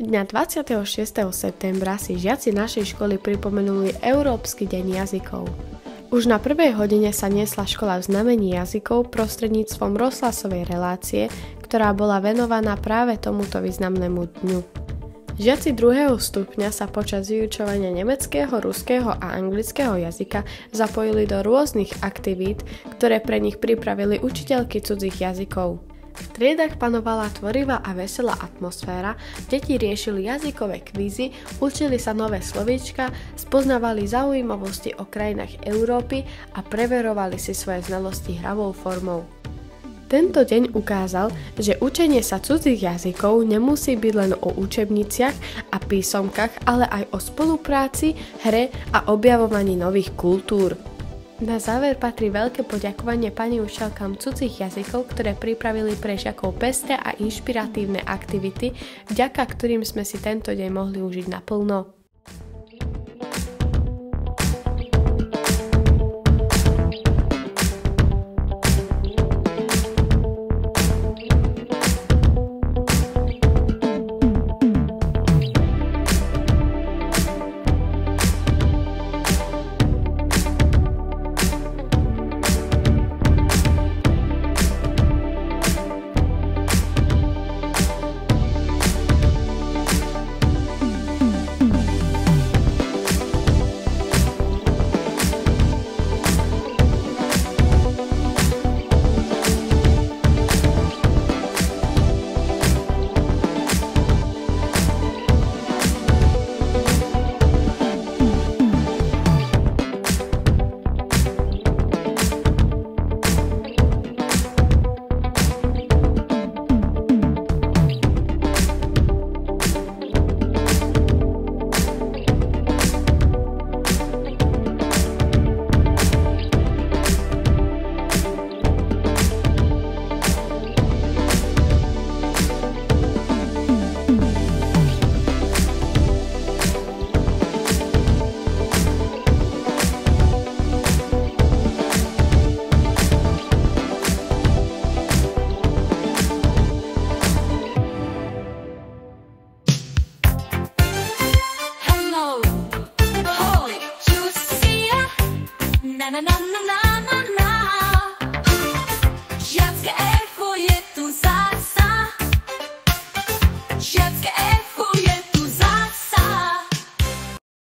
Dňa 26. septembra si žiaci našej školy pripomenuli Európsky deň jazykov. Už na prvej hodine sa niesla škola v znamení jazykov prostredníctvom rozhlasovej relácie, ktorá bola venovaná práve tomuto významnému dňu. Žiaci 2. stupňa sa počas vyučovania nemeckého, ruského a anglického jazyka zapojili do rôznych aktivít, ktoré pre nich pripravili učiteľky cudzích jazykov. V triedách panovala tvorivá a veselá atmosféra, deti riešili jazykové kvízy, učili sa nové slovíčka, spoznávali zaujímavosti o krajinách Európy a preverovali si svoje znalosti hravou formou. Tento deň ukázal, že učenie sa cudzích jazykov nemusí byť len o učebniciach a písomkách, ale aj o spolupráci, hre a objavovaní nových kultúr. Na záver patrí veľké poďakovanie pani učiteľkám cudzích jazykov, ktoré pripravili pre žiakov pestré a inšpiratívne aktivity, vďaka ktorým sme si tento deň mohli užiť naplno.